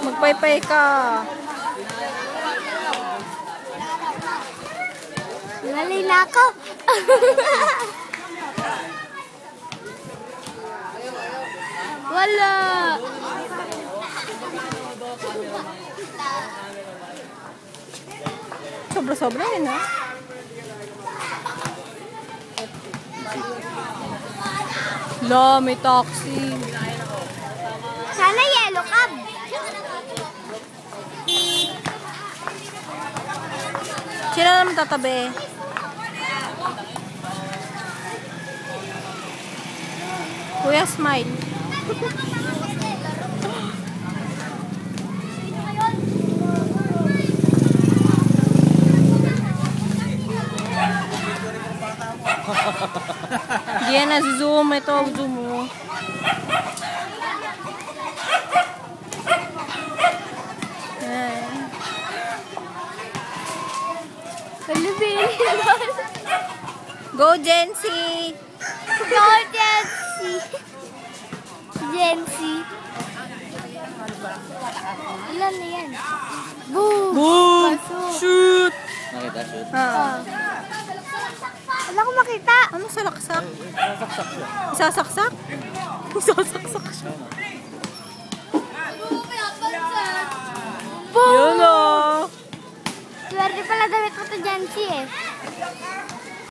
Magpaypay ka. Nalila ako. Wala. Sobra-sobra yun, ha? La, may taxi. Sana yellow cab. Sino naman tatabi? Kuya, smile. Hindi yan na-zoom. Ito, zoom mo. Go, Jency! Go, Jency! Jency. Ilan na yan? Boom! Boom! Pasok. Shoot! Nakita, shoot. Wala ko makita. Ano salaksak? Sasaksak siya. Isasaksak? Isasaksak siya. Boom! Yun o! Swerte pala damit mo to, Jency eh.